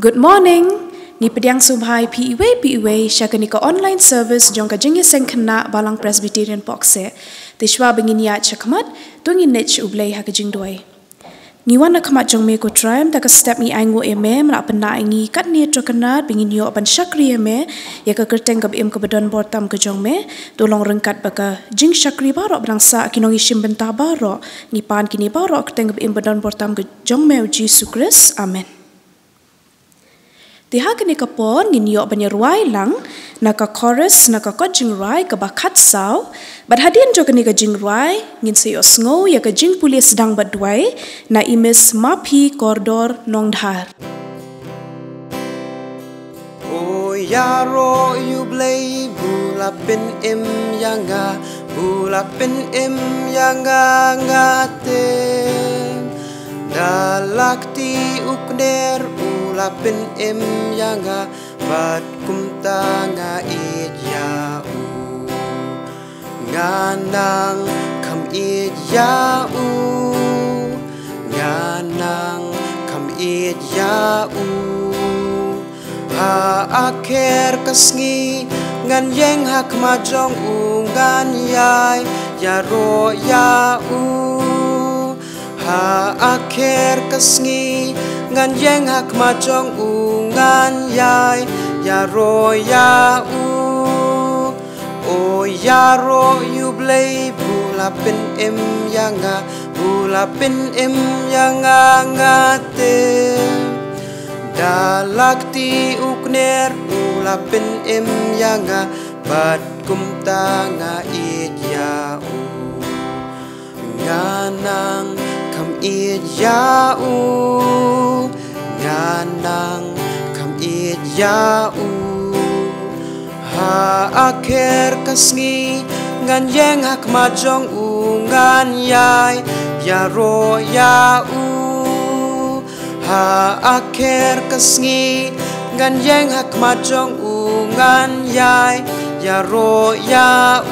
Good morning. Ni pediang subhai PEW syakanika online service jong kajengya sengkena balang Presbyterian Pokse. Tishwa benginia chakmat tungi nech ublay hakajing doi. Ngiwan na kamat jong me ko tram ta ka step mi aingo eme mra pena ingi kat ni trokanat bingin yo apan syakri eme ya ka kerteng kab im ka badon bortam ka jong me tolong rengkat baka jing syakri baro brangsa kinongi shim benta baro ni pan kini baro kerteng kab im badon bortam ka jong me Jesus Christ. Amen. Tiha kini kapon ngin yo banyak ruai lang naka chorus naka ko jing ruai ka bakat saw bad hadian jo kini ka jing ruai ngin se yo sngo ya ka jing pulis sedang badwai na imes mapi koridor nongdhar. O yaro you blay bulapin im yanga ngate dalakti ukner ulapin im yanga bat kumtanga idyau nganang kam idyau nganang kam idyau ha aker kasngi ngan yeng hak majong ungan yai yaro yau ha aker kasngi ngan yeng hak majong ungan yai yaro yau o yaro you blay bulapin im yanga ngate dalakti ukner ulapin im yanga bat kumtanga idyau nganang kam idyau nganang kam idyau ha aker kasngi ngan yeng hak majong ungan yai yaro yau ha aker kasngi ngan yeng hak majong ungan yai yaro yau.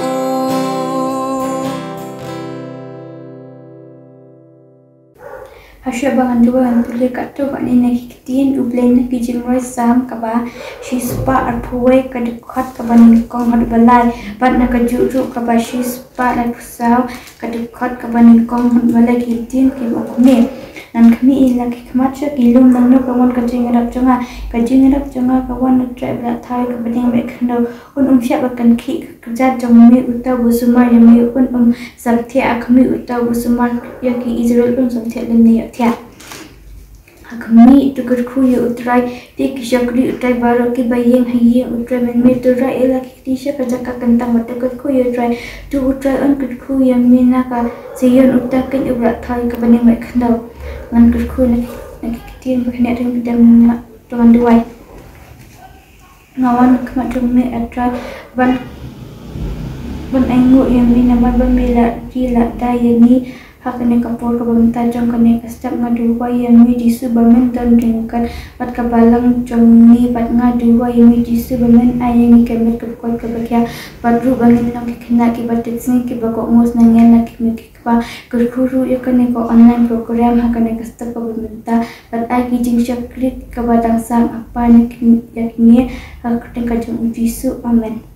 Hasya bangan dua yang boleh kata kat ni nak kitin ublay nak kijing roy sam kaba shispa arpuwe kadekot kaba ni kong hadu balai bat nak kajuk kaba shispa nak pusau kadekot kaba ni kong hadu balai kitin kiba kumi nan kami lagi kemaca kilum nang no kawan kajing arab jonga kawan nak try belak thai kaba ni mek kendo siap akan ki kerja jong mi utau busumar yang mi sabtia kami utau busumar ya ki Israel sabtia lemni ya kami itu kerkuya utrai tik syakri utrai baru ki bayeng hayeng utrai men utrai ela kisha kajaka kentang mata kerkuya utrai tu utrai on kerkuya minaka siyon utakan ubrat thai ka baning mek khandau ngan kerkuya nak kitin bakne ring pedam dengan duai ngawan kemat me utrai ban aingu yang ni nama ban mela gila daya ni hakane kapor ka bamta jong kane kastap ngaduwa yang mi disu bamen dan ringkan pat kabalang jong ni pat ngaduwa yang mi disu bamen ayang kemet kapkot kabakya padru bangin nang kena ki batik sing ki bagok ngos nangen nak mi kpa kurkuru yakane ko online program hakane kastap ka bamta pat ai ki jing syakrit ka badang sang apa nak yakni hakten ka jong disu amen.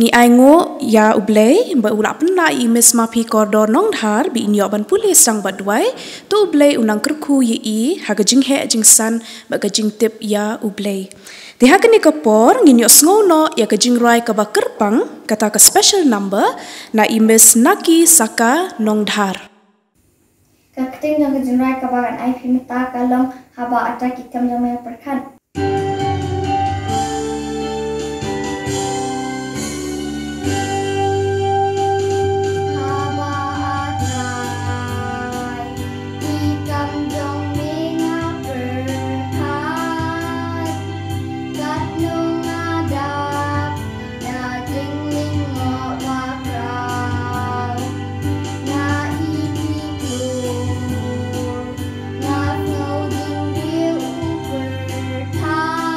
Ni aingo ya ublay ba ulap pena imes mapi koridor nongdhar bi inyo ban pulis sang badwai tu ublay unang kerku yi hakajing he jingsan ba kajing tip ya ublay ti hakani kapor nginyo sngono ya kajing rai ka ba kerpang kata ka special number na imes naki saka nongdhar Kakting nang kajing rai ka ba kan ai pimita kalong haba atak ikam yang may perkan Time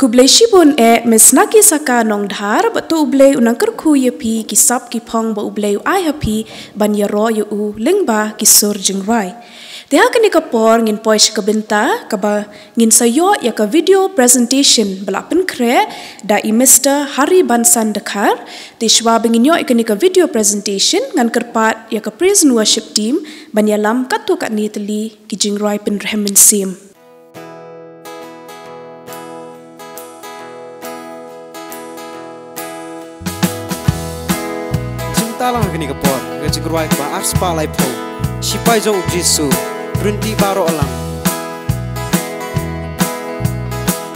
kublai shibun mesnaki saka nong dhar batu ublei unangker khu yepi kisap kipong ba ublei ai hapi ban yaro yu u lingba kisur jingrai Tiha kini kapor ngin poish kabinta kaba ngin sayo ya ka video presentation balapan kre da i Mr. Hari Bansan Dakar tishwa benginyo ikani ka video presentation ngan kerpat ya ka praise and worship team banyalam katu kat ni teli ki jingrai pen rehemen sim Cinta lang kini kapor ngajingrai ba arspa lai po sipai jong Jisu Rinti baro alang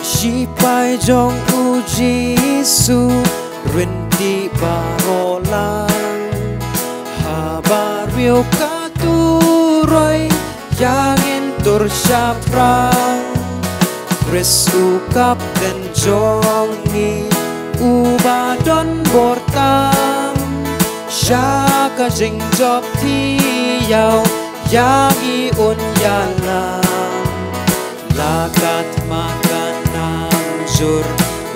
Sipai jong Jisu Rinti baro lang Habario katuroy Yangin tur siaprang Chris ukap dan jong ni Ubadon bortam Syaka jing job tiyau Yang iun yalam Lakat makan namjur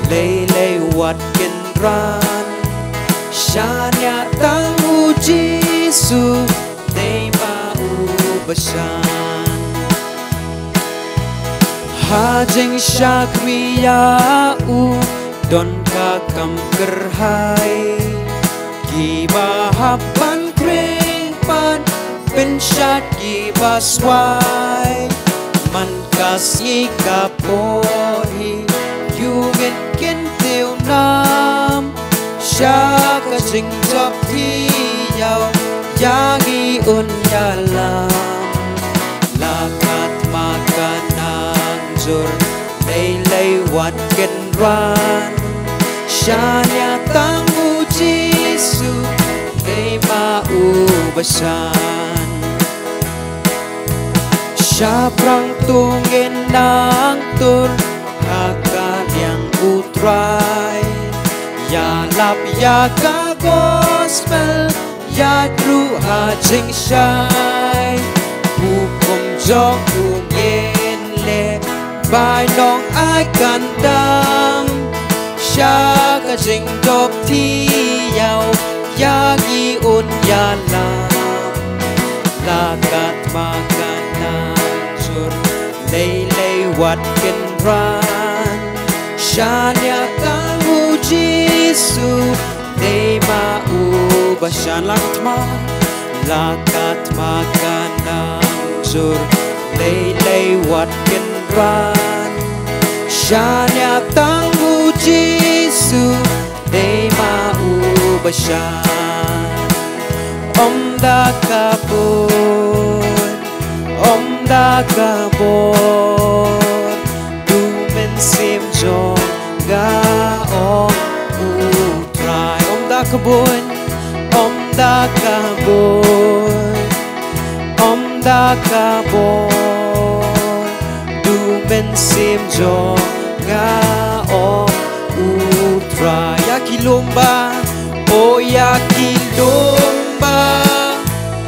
Lelei wat kenran Syanya tangu Jisu Nei mau besan Hajeng syakriau Don kakam kerhai Gibahapan krengpan Pensyat gibaswai Man kasih kapori Yungin kintiu nam Syaka jingjab tiyau Yangi unyalam Lakat makan anjur Lelei wat kenran Syanya tangu Jisu Nei mau besan Syaprang tungin nang tur Akan yang utrai Ya lap ya ka gospel Ya dru hajing syai Hukum jong ungin le Bai nong ai kandam Syaka jing dop tiyau Yagi un yalam Lakat makan Lelei wat kenran Syanya tangu Jisu Nei mau basyan Lakat makan namjur Lelei wat kenran Syanya tangu Jisu Nei mau basyan Om da kabun Om da kabor Du men sim jong ga om utrai Om da kabor Om da kabor Om da kabor Du men sim jong ga om utrai Yaki lomba Oh yaki lomba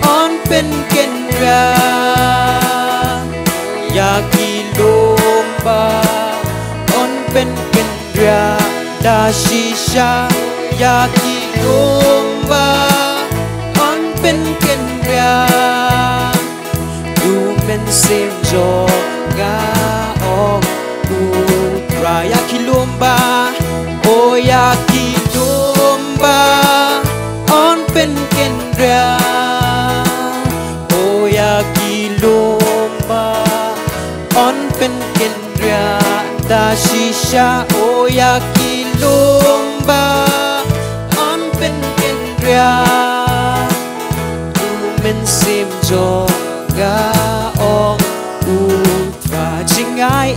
On pen kenra Yaki lomba On pen kendra Da shisha Yaki lomba On pen kendra Du men sim joga om utra Yaki lomba Oh yaki lomba On pen kendra Oh yaki lomba On pen kendra da shisha Oh yaki lomba On pen kendra Du men sim joga om utra Jing ai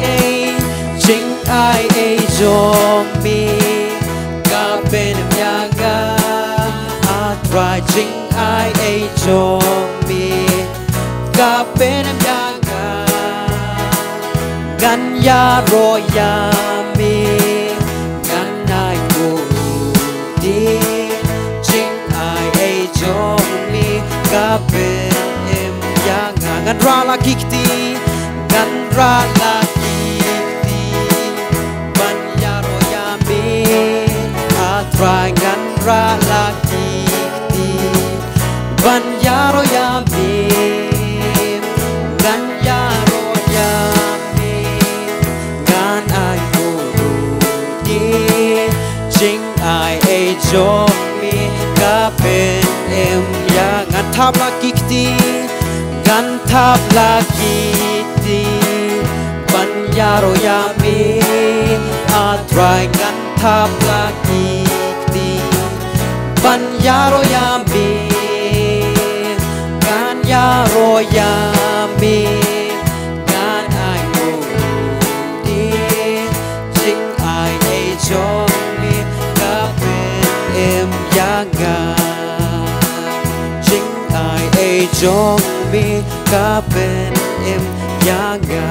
jong mi Ka pen myaga Atra jing ai jong mi Ka pen myaga Gan ya ro ya mi Gan ai ku di Jing ai jong mi Ka pen myaga Gan ra la kikti Gan ra la kikti atrai ngan ra lagi ti ban yaro yami ngan yaro yami ngan ai ku di jing ai e jong mi ka pen em ya ngan thap lagi ti ngan thap lagi ti ban yaro yami atrai ngan thap lagi ti ban yaro yami ngan yaro yami ngan ai mu di jing ai e jong mi ka pen em ya nga jing ai e jong mi ka pen em ya nga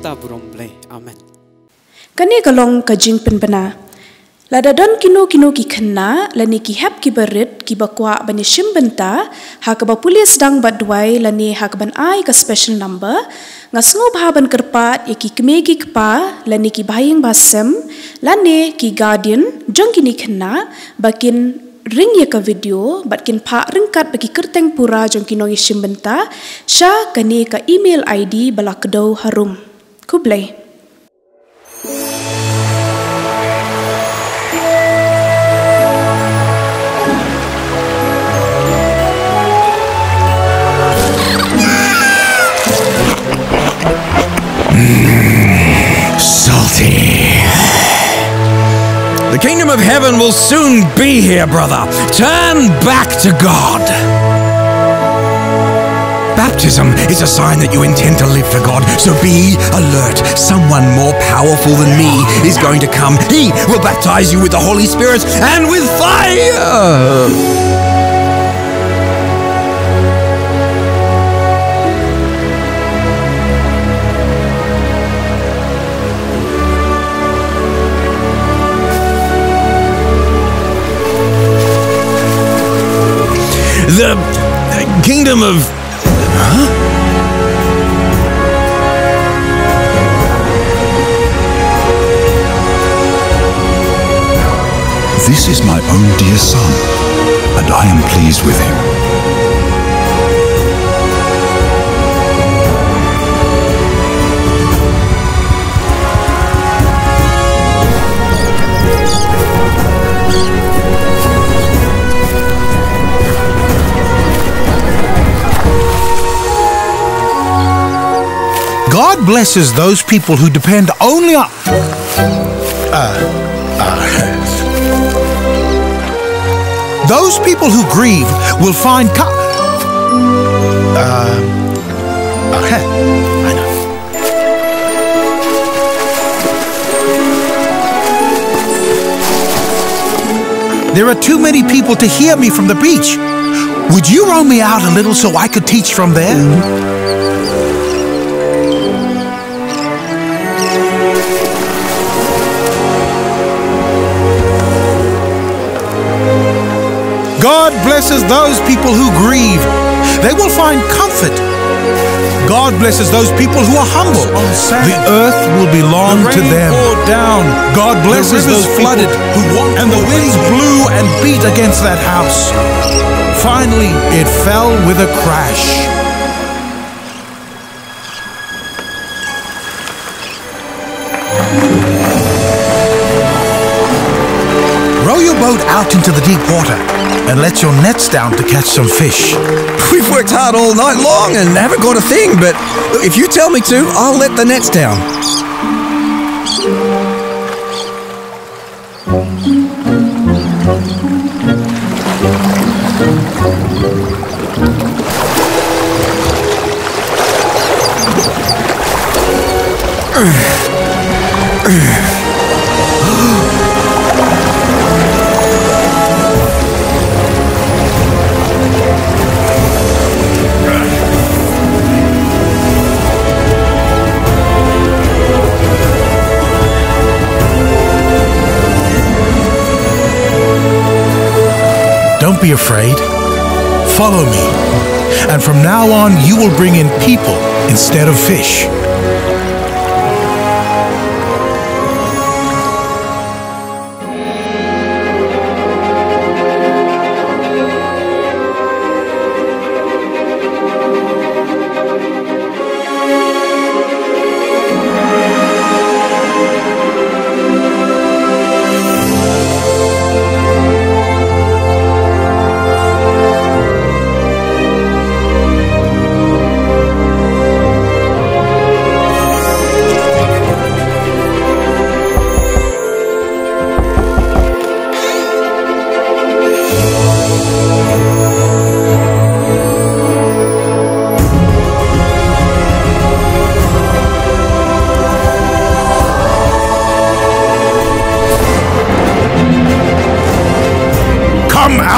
ta burom play amen kani kalong kajing penbana lada don kino ki khanna lani ki hap ki barit ki bakwa bani shimbenta ha ka pulis dang badwai lani ha ka ban ai ka special number ngasngo bhaban kerpat ya ki kmegi kpa lani ki bhaying basem lani ki guardian jong kini khanna bakin ring ya ka video batkin pha ringkat bagi kerteng pura jong kino ngi shimbenta sha kani ka email id balakdo harum kublai Salty. The kingdom of heaven will soon be here, brother. Turn back to God. Baptism is a sign that you intend to live for God, so be alert. Someone more powerful than me is going to come. He will baptize you with the Holy Spirit and with fire. The kingdom of... Huh? This is my own dear son, and I am pleased with him. God blesses those people who depend only on... Those people who grieve will find I know. There are too many people to hear me from the beach. Would you row me out a little so I could teach from there? God blesses those people who grieve. They will find comfort. God blesses those people who are humble. The earth will belong to them. Down. God blesses those flooded and the winds blew and beat against that house. Finally, it fell with a crash. Row your boat out into the deep water and let your nets down to catch some fish. We've worked hard all night long and haven't got a thing, but if you tell me to, I'll let the nets down. Don't be afraid. Follow me. And from now on, you will bring in people instead of fish.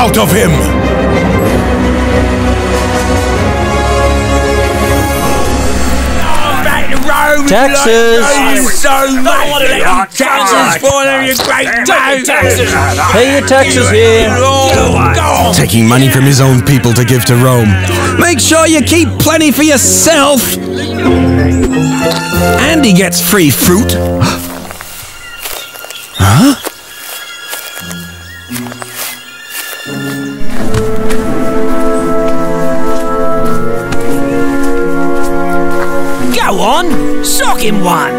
out of him! Taxes! Pay your taxes here! Taking money from his own people to give to Rome. Make sure you keep plenty for yourself! And he gets free fruit. Huh? Go on, sock him one.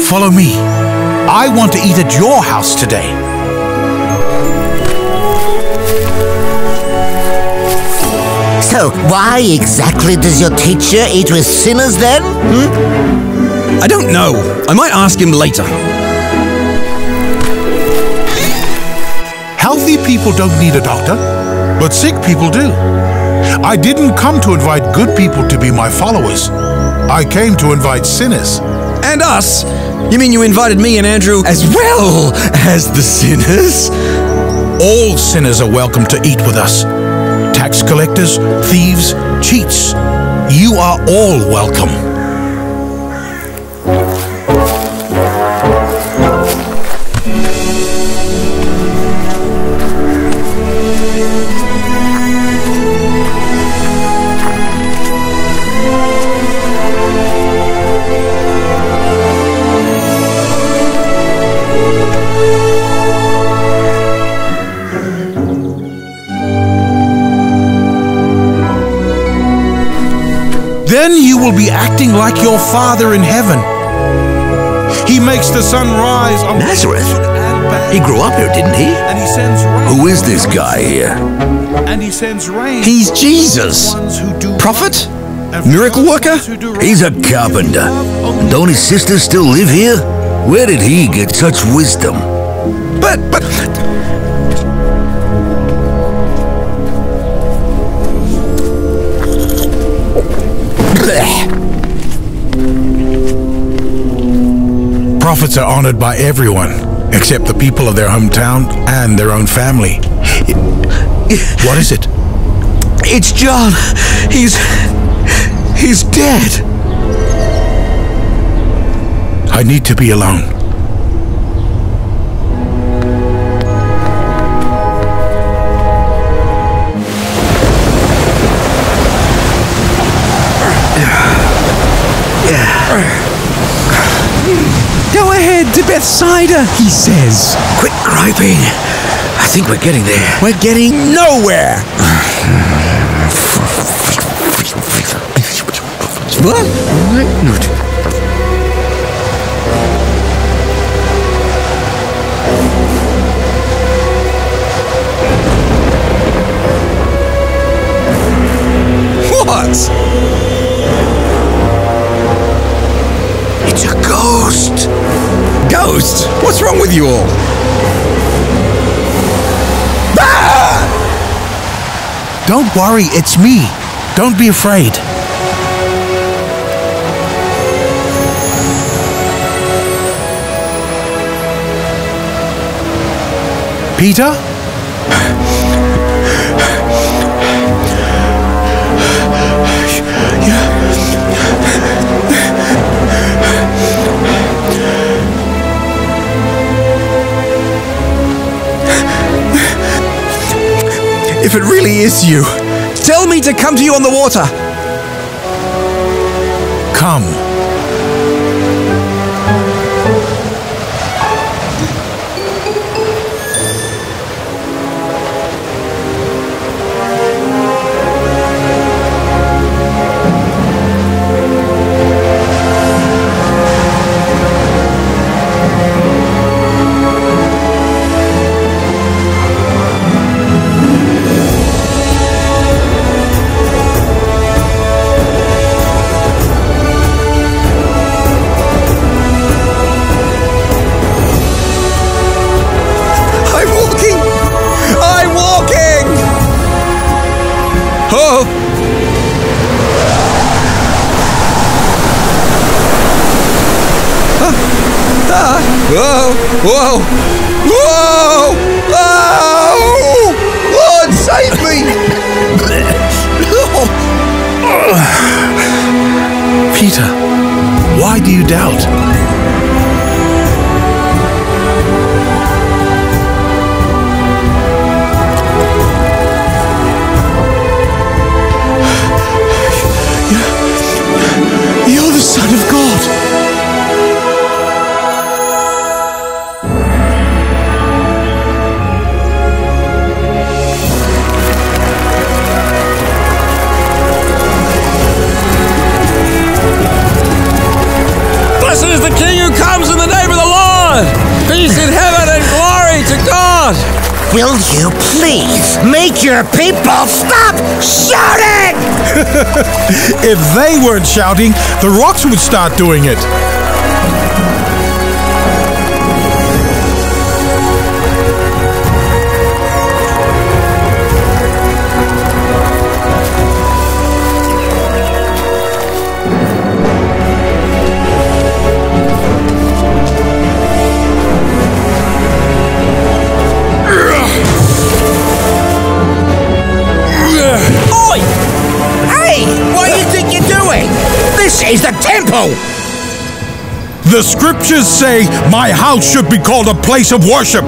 Follow me. I want to eat at your house today. So, why exactly does your teacher eat with sinners then? I don't know. I might ask him later. Healthy people don't need a doctor, but sick people do. I didn't come to invite good people to be my followers. I came to invite sinners. And us? You mean you invited me and Andrew as well as the sinners? All sinners are welcome to eat with us. Tax collectors, thieves, cheats. You are all welcome. Then you will be acting like your Father in heaven. He makes the sun rise on Nazareth? He grew up here, didn't he? And he sends rain. Who is this guy here? And he sends rain. He's Jesus. Prophet? Miracle worker? He's a carpenter. Don't his sisters still live here? Where did he get such wisdom? But... Prophets are honored by everyone, except the people of their hometown and their own family. What is it? It's John. He's dead. I need to be alone. Go ahead to Bethsaida, he says. Quit griping. I think we're getting there. We're getting nowhere. What? What? It's a ghost. Ghost? What's wrong with you all? Ah! Don't worry, it's me. Don't be afraid. Peter? If it really is you, tell me to come to you on the water. Come. Whoa! Whoa! Whoa! Oh! Lord, save me! Peter, why do you doubt? You're the Son of God. Blessed is the King who comes in the name of the Lord! Peace in heaven and glory to God! Will you please make your people stop shouting? If they weren't shouting, the rocks would start doing it. Is the temple! The scriptures say my house should be called a place of worship.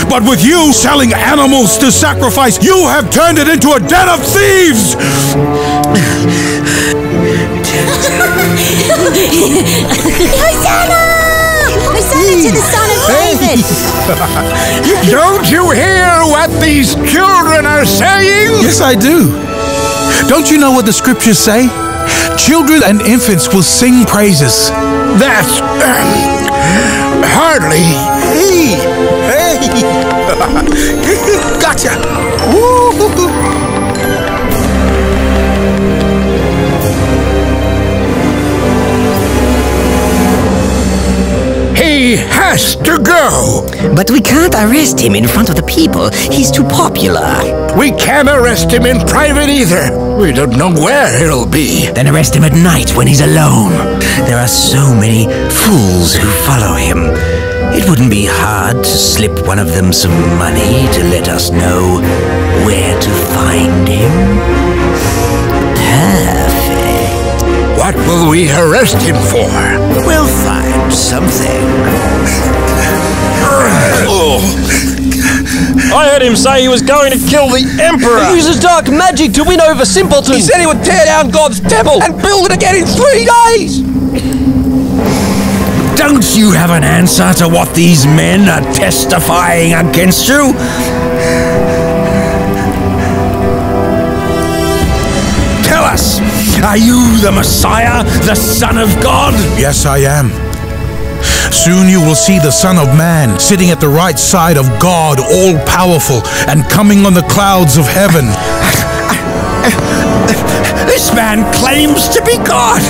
But with you selling animals to sacrifice, you have turned it into a den of thieves! Hosanna! Hosanna to the Son of David! Don't you hear what these children are saying? Yes, I do. Don't you know what the scriptures say? Children and infants will sing praises. That's hardly. Hey! Gotcha! Woo-hoo-hoo. He has to go. But we can't arrest him in front of the people. He's too popular. We can't arrest him in private either. We don't know where he'll be. Then arrest him at night when he's alone. There are so many fools who follow him. It wouldn't be hard to slip one of them some money to let us know where to find him. Perfect. What will we arrest him for? We'll find something. I heard him say he was going to kill the Emperor! He uses dark magic to win over simpletons! He said he would tear down God's temple and build it again in 3 days! Don't you have an answer to what these men are testifying against you? Tell us, are you the Messiah, the Son of God? Yes, I am. Soon you will see the Son of Man sitting at the right side of God, all-powerful, and coming on the clouds of heaven. This man claims to be God.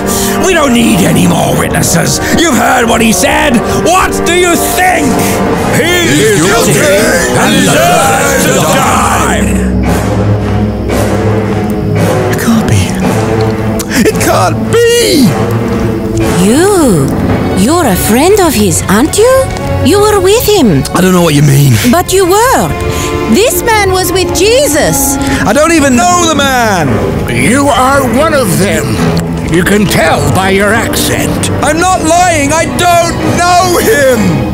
We don't need any more witnesses. You've heard what he said. What do you think? He is guilty and deserves to die. It can't be. It can't be. You're a friend of his, aren't you? You were with him. I don't know what you mean. But you were. This man was with Jesus. I don't even know the man. You are one of them. You can tell by your accent. I'm not lying. I don't know him.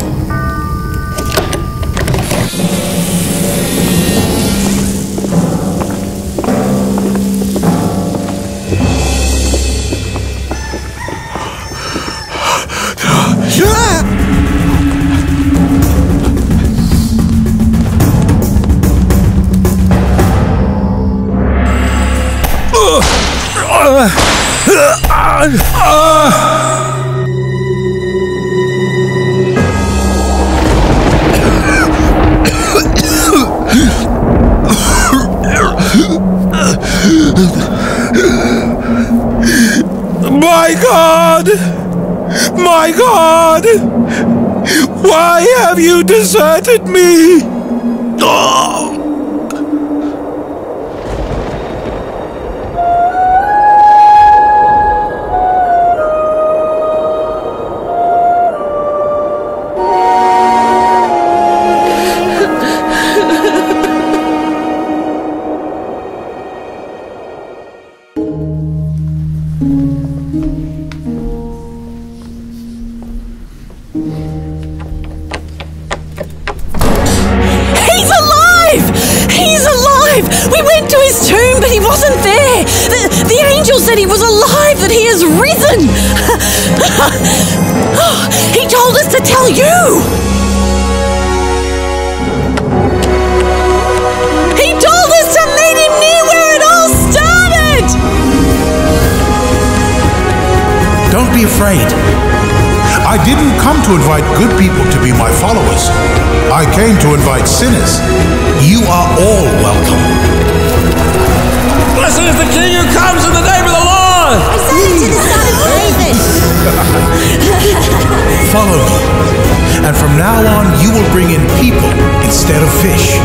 My God! My God! Why have you deserted me? Oh. He's alive! He's alive! We went to his tomb, but he wasn't there. The angel said he was alive, that he has risen. He told us to tell you. He told us to meet him near where it all started. Don't be afraid. I didn't come to invite good people to be my followers. I came to invite sinners. You are all welcome. Blessed is the King who comes in the name of the Lord! Hosanna to the Son of David! Follow me. And from now on, you will bring in people instead of fish.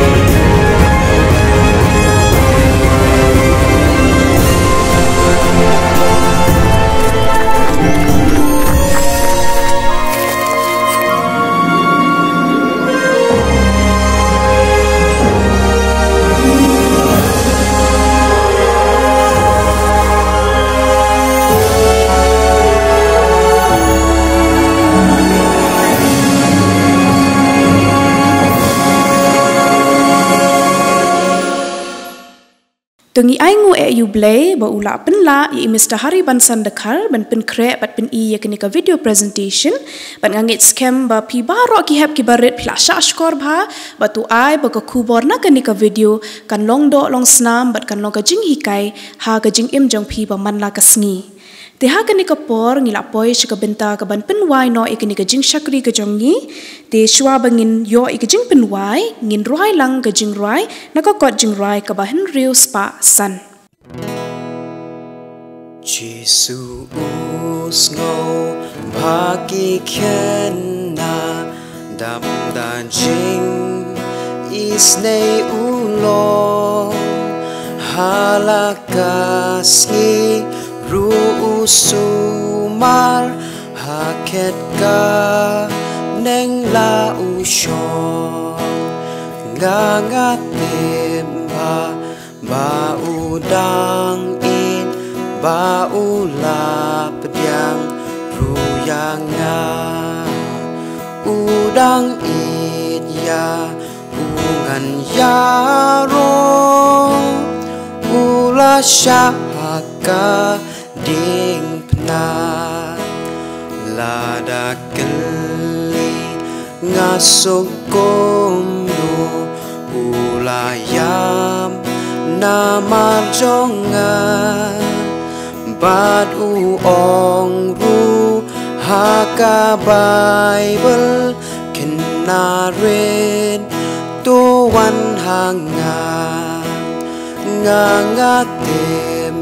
Tungi aingu yublay ba ula penla i Mr. Hari Bansan Dekar ban pen krek bat pen i kenika video presentation ban ngangit scam ba pi baro ki hep ki barit pla shashkor bha ba tu ai ba ka kubor na kenika video kan long do long snam bat kan long ka jing hikai ha ka jing im jong pi ba man la ka sngi te ha kenika por ngila poi shika benta ka ban pen wai no kenika jing shakri ka jongi te shwa bangin yo i ka jing pen wai ngin roi lang ka jing roi na ka kot jing roi ka ba hen riu spa san Jesus ngô bagi kena dam dan jing isnei ulo halakas ru sumar haket ka neng la usho ngangatim ba udang in ba ulap diang ruyanga udang it ya ungan yaro ula syahaka ding pna lada keli ngasok komno ulayam namar jongan bad uong ru haka Bible kenarin tuan hanga ngangatim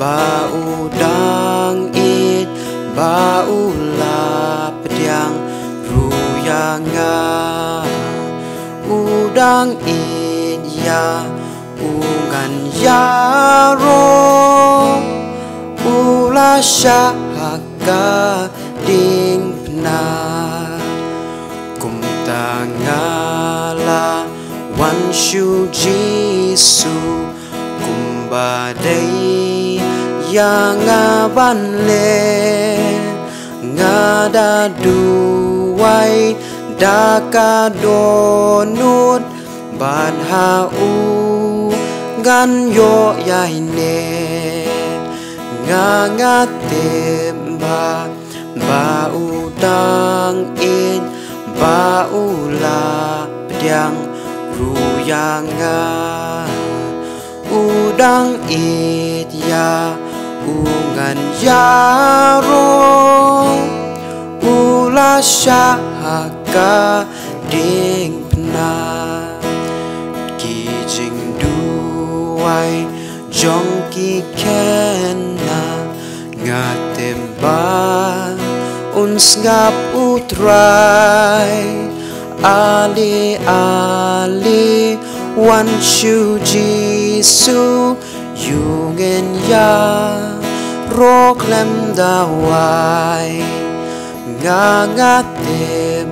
ba udang it ba ulap diang ruyanga udang it ya ungan yaro ula syahaka ding pna kumta ngala wan shu jisu kumbadai yang ngabanle ngada duwai daka donut ban hau gan yo yaine ngangatim ba udang in ba ula pediang ruyanga udang it ya ungan yaro ula syahaka ding pna kijing duwai jong ki kena ngatemba uns ngap utrai ali ali wan shu jisu yungen ya roklem dawai ngangatem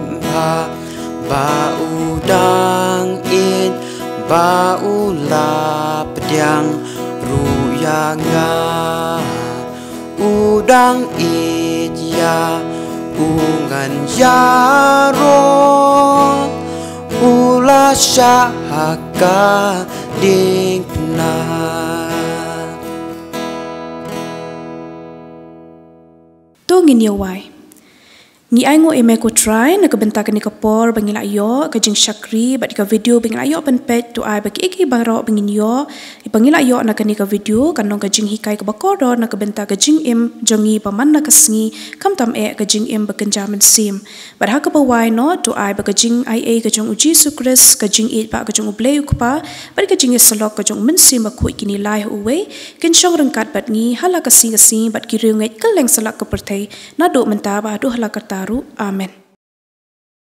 ba udang in ba ulap diang ruyanga udang idya ungan yaro ula syahaka dingna. Tungin yawai. Ni ai ngo eme ko try na kabenta ka ni kapor bangil ayo ka jing syakri bat ka video bangil ayo pen pet tu ai bagi iki baro bangin yo bangil ayo na ka ni ka video kan nong ka jing hikai ka bakor do na kabenta ka jing im jongi paman na kasngi kam tam e ka jing im bakenja men sim bat ha ka bawai no tu ai ba ka jing ai e ka jong uji sukres ka jing e ba ka jong ublei ukpa bat ka jing salok ka jong men sim ba khu kini lai uwe ken shong rangkat bat ni hala ka si bat ki ringai kaleng salak ka perthai na do menta ba do hala ka Amen.